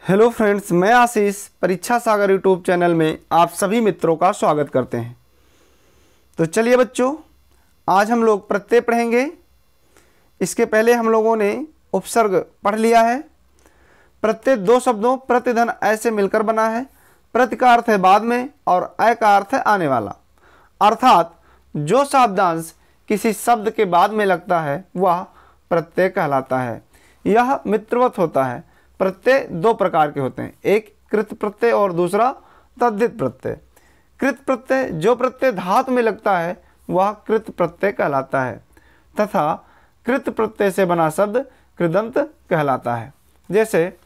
Hello friends, मैं आशीष परीक्षा सागर YouTube channel में आप सभी मित्रों का स्वागत करते हैं। तो चलिए बच्चों, आज हम लोग प्रत्यय पढ़ेंगे। इसके पहले हम लोगों ने उपसर्ग पढ़ लिया है। प्रत्यय दो शब्दों प्रतिधन ऐसे मिलकर बना है। प्रति का अर्थ है बाद में और अय का अर्थ है आने वाला, अर्थात जो शब्दांश किसी शब्द के बाद में लगता है वह प्रत्यय कहलाता है। यह मित्रवत होता है। प्रत्यय दो प्रकार के होते हैं, एक कृत प्रत्यय और दूसरा तद्धित प्रत्यय। कृत प्रत्यय जो प्रत्यय धातु में लगता है वह कृत प्रत्यय कहलाता है तथा कृत प्रत्यय से बना शब्द कृदंत कहलाता है। जैसे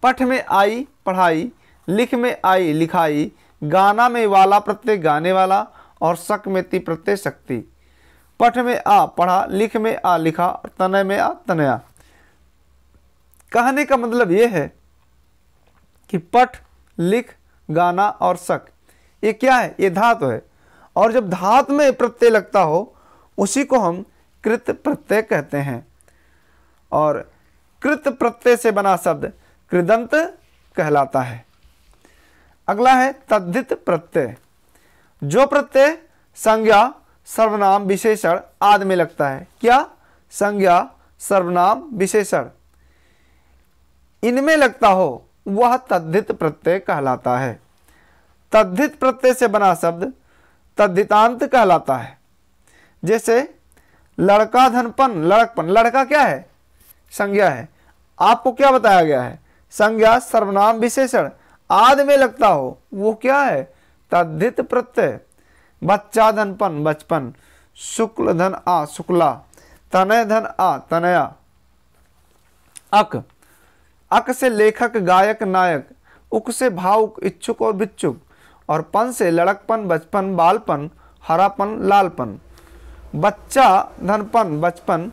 पठ में आई पढ़ाई, लिख में आई लिखाई, गाना में वाला प्रत्यय गाने वाला और शक में ती प्रत्यय शक्ति। पठ में आ पढ़ा, लिख में आ लिखा, तनय में आ तनया। कहने का मतलब यह है कि पठ, लिख, गाना और शक ये क्या है? ये धातु है, और जब धातु में प्रत्यय लगता हो उसी को हम कृत प्रत्यय कहते हैं। और कृत प्रत्यय से बना शब्द कृदंत कहलाता है। अगला है तद्धित प्रत्यय। जो प्रत्यय संज्ञा, सर्वनाम, विशेषण आदि में लगता है। क्या? संज्ञा, सर्वनाम, विशेषण इनमें लगता हो वह तद्धित प्रत्यय कहलाता है। तद्धित प्रत्यय से बना शब्द तद्धितांत कहलाता है। जैसे लड़का धनपन, लड़कपन, लड़का क्या है? संज्ञा है। आपको क्या बताया गया है? संज्ञा, सर्वनाम, विशेषण आदि में लगता हो वो क्या है? तद्धित प्रत्यय। बच्चा धनपन, बचपन, शुक्ल धन आ शुक्ला, तनय धन आ तनया। अक, अक से लेखक, गायक, नायक, उक से भावुक, इच्छुक और भिक्षुक, और पन से लड़कपन, बचपन, बालपन, हरापन, लालपन। बच्चा धनपन, बचपन,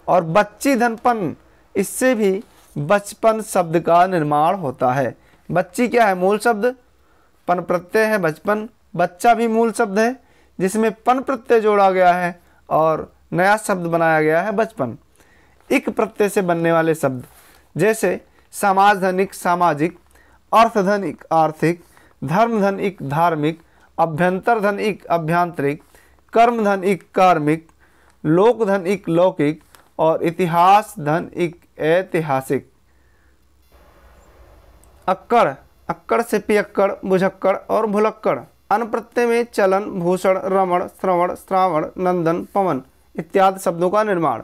और बच्ची धनपन, इससे भी बचपन शब्द का निर्माण होता है। बच्ची क्या है? मूल शब्द, पन प्रत्यय है बचपन। बच्चा भी मूल शब्द है जिसमें पन प्रत्यय जोड़ा गया है और नया शब्द बनाया गया है बचपन। इक प्रत्यय से बनने वाले शब्द जैसे समाज धनिक, सामाजिक, अर्थ धनिक, आर्थिक, धर्म धनिक, धार्मिक, अभ्यंतर धनिक, अभ्यांतरिक, कर्म धनिक, कार्मिक, लोक धनिक, लौकिक, और इतिहास धनिक, ऐतिहासिक। अक्कड़, अक्कड़ से पियक्कड़, बुझक्कड़ और भुलक्कड़। अन प्रत्यय में चलन, भूषण, रमण, श्रवण, श्रावण, नंदन, पवन इत्यादि शब्दों का निर्माण।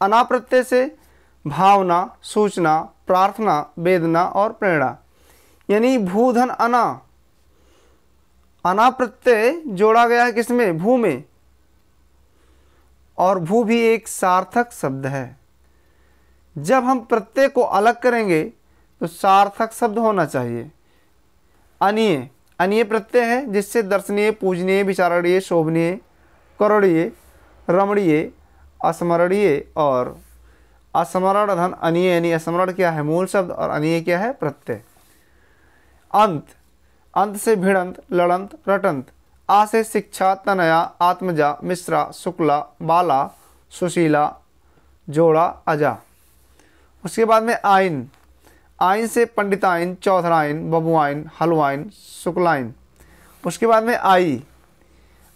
अना प्रत्यय से भावना, सूचना, प्रार्थना, वेदना और प्रेरणा। यानी भूधन अना, अना प्रत्यय जोड़ा गया है किसमें? भू में, और भू भी एक सार्थक शब्द है। जब हम प्रत्यय को अलग करेंगे तो सार्थक शब्द होना चाहिए। अनीय, अनीय प्रत्यय है जिससे दर्शनीय, पूजनीय, विचारणीय, शोभनीय, करणीय, रमणीय, अस्मरणीय और अस्मरण धन अनीय, यानी अस्मरण क्या है? मूल शब्द, और अनीय क्या है? प्रत्यय। अंत, अंत से भिड़ंत, लड़ंत, रटंत। आ से शिक्षा, तनया, आत्मजा, मिश्रा, शुक्ला, बाला, सुशीला, जोड़ा, अजा। उसके बाद में आइन, आइन से पंडिताइन, चौधराइन, बबुआइन, हलवाइन, शुक्लाइन। उसके बाद में आई,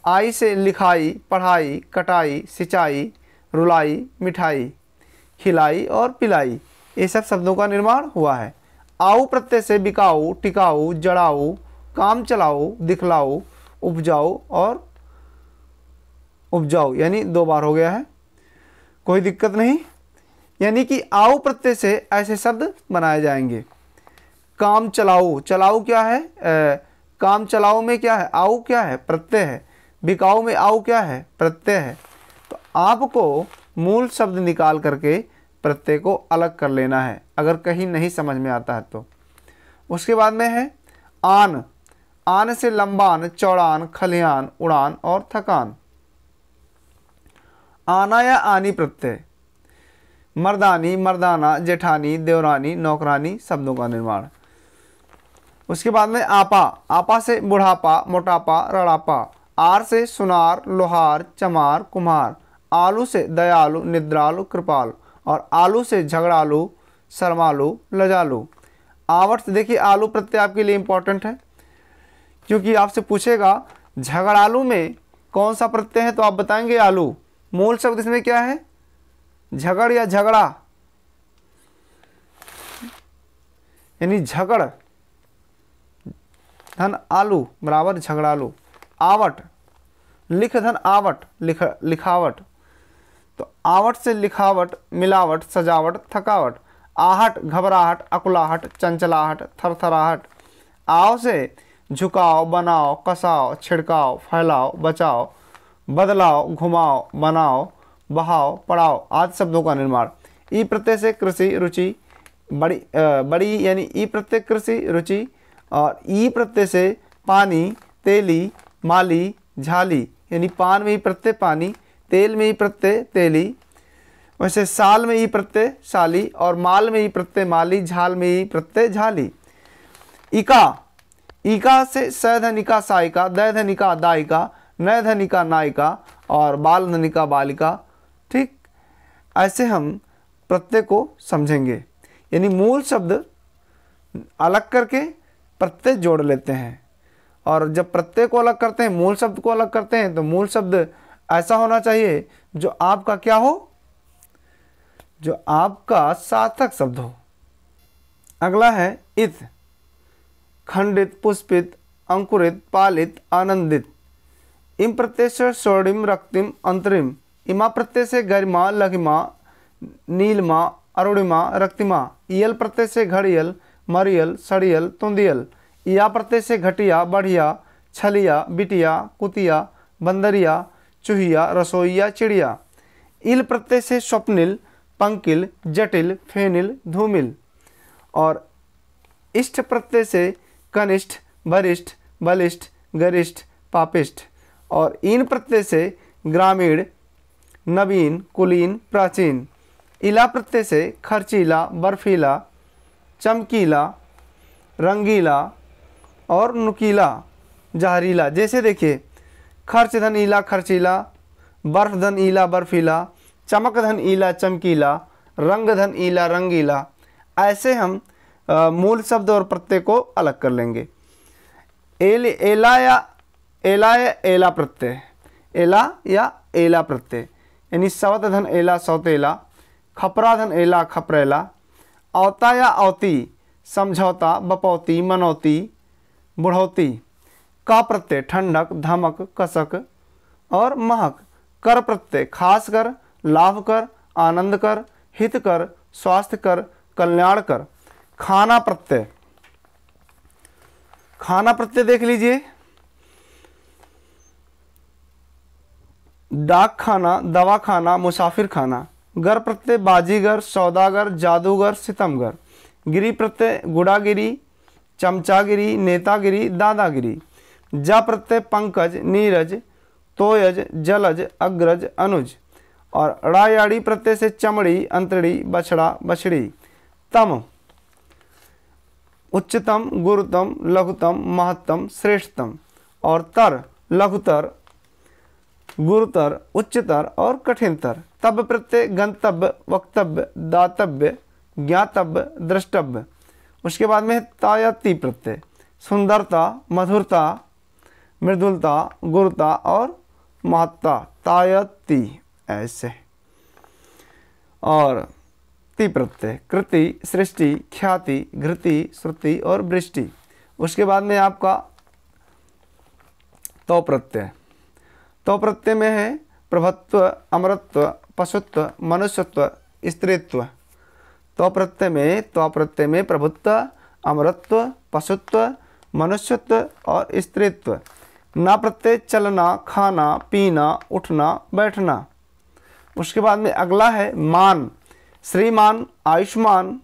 आई से लिखाई, पढ़ाई, कटाई, सिंचाई, रुलाई, मिठाई, खिलाई और पिलाई ये सब शब्दों का निर्माण हुआ है। आऊ प्रत्यय से बिकाऊ, टिकाऊ, जड़ाऊ, काम चलाऊ, दिखलाऊ, उपजाऊ और उपजाऊ, यानी दो बार हो गया है, कोई दिक्कत नहीं। यानी कि आऊ प्रत्यय से ऐसे शब्द बनाए जाएंगे। काम चलाऊ, चलाऊ क्या है? काम चलाऊ में क्या है? आऊ क्या है? प्रत्यय है। बिकाऊ में आऊ क्या है? प्रत्यय है। तो आपको मूल शब्द निकाल करके प्रत्यय को अलग कर लेना है अगर कहीं नहीं समझ में आता है तो। उसके बाद में है आन, आन से लंबान, चौड़ान, खलिहान, उड़ान और थकान। आना या आनी प्रत्यय मर्दानी, मर्दाना, जेठानी, देवरानी, नौकरानी शब्दों का निर्माण। उसके बाद में आपा, आपा से बुढ़ापा, मोटापा, रड़ापा। आर से सुनार, लोहार, चमार, कुम्हार। आलू से दयालु, निद्रालु, कृपालु, और आलू से झगड़ालू, शर्मालू, लजालू। आवट से देखिए आलू प्रत्यय आपके लिए इंपॉर्टेंट है, क्योंकि आपसे पूछेगा झगड़ालू में कौन सा प्रत्यय है, तो आप बताएंगे आलू। मूल शब्द इसमें क्या है, झगड़ या झगड़ा, यानी झगड़ धन आलू बराबर झगड़ालू। आवट, लिख धन आवट, लिखावट, तो आवट से लिखावट, मिलावट, सजावट, थकावट। आहट, घबराहट, अकुलाहट, चंचलाहट, थरथराहट। आव से झुकाओ, बनाओ, कसाओ, छिड़काओ, फैलाओ, बचाओ, बदलाओ, घुमाओ, बनाओ, बहाओ, पढ़ाओ आदि शब्दों का निर्माण। ई प्रत्यय से कृषि, रुचि, बड़ी यानी ई प्रत्यय कृषि, रुचि, और ई प्रत्यय से पानी, तेली, माली, झाली, यानी पान में ई प्रत्यय पानी, तेल में ई प्रत्यय तेली, वैसे साल में ई प्रत्यय साली, और माल में ई प्रत्यय माली, झाल में ई प्रत्यय झाली। इका, इका से स धनिका साइका, द धनिका दायिका, न धनिका नायिका, और बाल धनिका बालिका। ठीक, ऐसे हम प्रत्यय को समझेंगे, यानी मूल शब्द अलग करके प्रत्यय जोड़ लेते हैं, और जब प्रत्यय को अलग करते हैं, मूल शब्द को अलग करते हैं, तो मूल शब्द ऐसा होना चाहिए जो आपका क्या हो, जो आपका सार्थक शब्द हो। अगला है इत, खंडित, पुष्पित, अंकुरित, पालित, आनंदित। इम प्रत्यय से स्वर्णिम, रक्तिम, अंतरिम। इमा प्रत्यय से गरिमा, लघिमा, नीलमा, अरुणिमा, रक्तिमा। इयल प्रत्यय से घड़ियल, मरियल, सड़ियल, तुंदियल। या प्रत्यय से घटिया, बढ़िया, छलिया, बिटिया, कुतिया, बंदरिया, चूहिया, रसोईया, चिड़िया। इल प्रत्यय से स्वप्निल, पंकिल, जटिल, फेनिल, धूमिल। और इष्ट प्रत्यय से कनिष्ठ, वरिष्ठ, बलिष्ठ, गरिष्ठ, पापिष्ठ। और इन प्रत्यय से ग्रामीण, नवीन, कुलीन, प्राचीन। इला प्रत्यय से खर्चीला, बर्फीला, चमकीला, रंगीला और नुकीला, जहरीला। जैसे देखिए खर्च धन ईला, खर्चीला, बर्फ धन ईला, बर्फीला, चमक धन ईला, चमकीला, रंग धन ईला, रंगीला। ऐसे हम मूल शब्द और प्रत्यय को अलग कर लेंगे। एला या एला प्रत्यय, एला या एला प्रत्यय, यानी सवत धन एला, सौतेला, खपरा धन एला, खपरेला। अवता या अवती, समझौता, बपौती, मनौती, बुढ़ौती। का प्रत्यय ठंडक, धमक, कसक और महक। कर प्रत्यय खास कर, लाभ कर, आनंद कर, हित कर, स्वास्थ्य कर, कल्याण कर। खाना प्रत्यय, खाना प्रत्यय देख लीजिए, डाक खाना, दवा खाना, मुसाफिर खाना। गर प्रत्यय बाजीगर, सौदागर, जादूगर, सितमगर। गिरी प्रत्यय गुड़ागिरी, चमचागिरी, नेतागिरी, दादागिरी। जा प्रत्यय पंकज, नीरज, तोयज, जलज, अग्रज, अनुज। और ड़ायाड़ी प्रत्यय से चमड़ी, अंतड़ी, बछड़ा, बछड़ी। तम उच्चतम, गुरुतम, लघुतम, महत्तम, श्रेष्ठतम। और तर लघुतर, गुरुतर, उच्चतर और कठिनतर। तब प्रत्यय गंतव्य, वक्तव्य, दातव्य, ज्ञातव्य, द्रष्टव्य। उसके बाद में तायति प्रत्यय सुंदरता, मधुरता, मृदुलता, गुरुता और महत्ता, तायति ऐसे। और ति प्रत्यय कृति, सृष्टि, ख्याति, घृति, श्रुति और वृष्टि। उसके बाद में आपका तो प्रत्यय, तो प्रत्यय में है प्रभुत्व, अमरत्व, पशुत्व, मनुष्यत्व, स्त्रीत्व। तो प्रत्यय में प्रभुत्व, अमरत्व, पशुत्व, मनुष्यत्व और स्त्रीत्व। ना प्रत्यय चलना, खाना, पीना, उठना, बैठना। उसके बाद में अगला है मान, श्रीमान, आयुष्मान,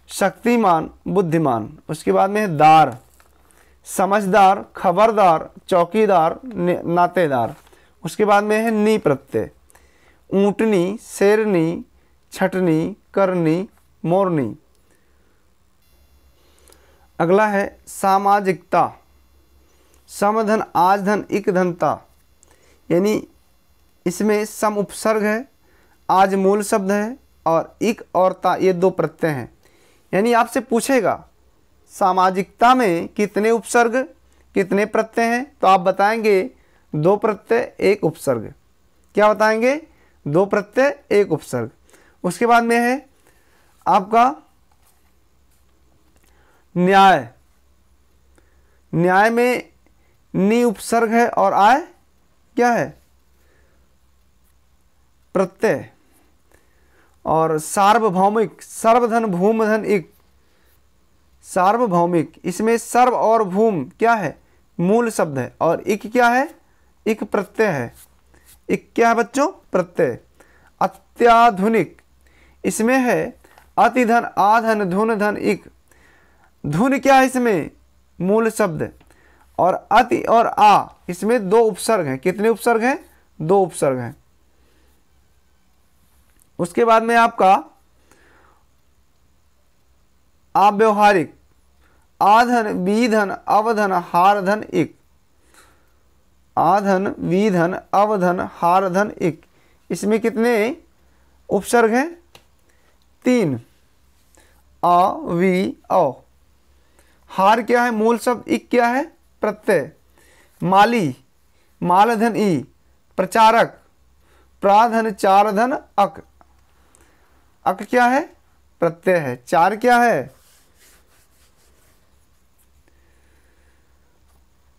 शक्तिमान, बुद्धिमान। उसके बाद में है दार, समझदार, खबरदार, चौकीदार, नातेदार। उसके बाद में है नी प्रत्यय ऊँटनी, शेरनी, छटनी, करनी, मोरनी। अगला है सामाजिकता, समधन, आज धन, इक धनता, यानी इसमें सम उपसर्ग है, आज मूल शब्द है और इक और ता ये 2 प्रत्यय हैं। यानी आपसे पूछेगा सामाजिकता में कितने उपसर्ग कितने प्रत्यय हैं, तो आप बताएंगे 2 प्रत्यय 1 उपसर्ग। क्या बताएंगे? 2 प्रत्यय 1 उपसर्ग। उसके बाद में है आपका न्याय। न्याय में नि उपसर्ग है और आय क्या है? प्रत्यय। और सार्वभौमिक, सर्वधन भूमधन इक, सार्वभौमिक, इसमें सर्व और भूम क्या है? मूल शब्द है। और इक क्या है? इक प्रत्यय है। इक क्या है बच्चों? प्रत्यय। अत्याधुनिक, इसमें है अतिधन आधन धुन धन इक, धुन क्या है इसमें? मूल शब्द। और अति और आ इसमें 2 उपसर्ग हैं। कितने उपसर्ग हैं? 2 उपसर्ग हैं। उसके बाद में आपका अव्यवहारिक, आधन विधन अवधन हारधन इक, आधन विधन अवधन हारधन इक, इसमें कितने उपसर्ग हैं? 3। अ वि औ। हार क्या है? मूल शब्द। इक क्या है? प्रत्यय। माली, मालधन ई, प्रचारक, प्राधन चारधन अक, अक क्या है? प्रत्यय है। चार क्या है?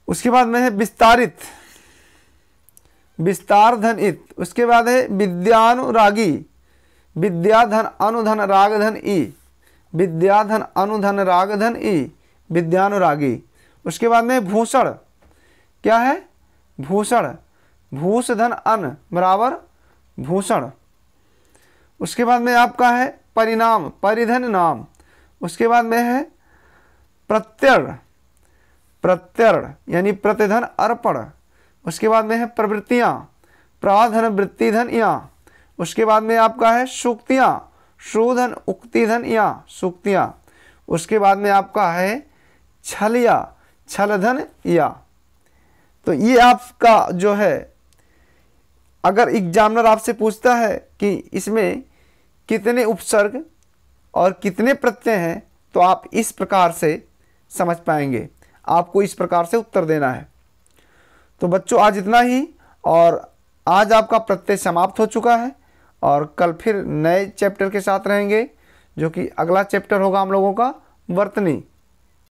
उसके बाद में है विस्तारित, विस्तार धन इत। उसके बाद है विद्यानुरागी, विद्याधन अनुधन रागधन ई, विद्याधन अनुधन रागधन ई, विद्यानुरागी। उसके बाद में भूषण, क्या है? भूषण, भूष धन अन बराबर भूषण। उसके बाद में आपका है परिणाम, परिधन नाम। उसके बाद में है प्रत्यर्ण, प्रत्यर्ण यानी प्रतिधन अर्पण। उसके बाद में है प्रवृत्तियाँ, प्राधन वृत्तिधन या। उसके बाद में आपका है सूक्तियाँ, शूधन उक्तिधन या, सूक्तियाँ। उसके बाद में आपका है छलिया, छलधन या। तो ये आपका जो है, अगर एग्जामिनर आपसे पूछता है कि इसमें कितने उपसर्ग और कितने प्रत्यय हैं, तो आप इस प्रकार से समझ पाएंगे। आपको इस प्रकार से उत्तर देना है। तो बच्चों आज इतना ही, और आज आपका प्रत्यय समाप्त हो चुका है, और कल फिर नए चैप्टर के साथ रहेंगे, जो कि अगला चैप्टर होगा हम लोगों का वर्तनी।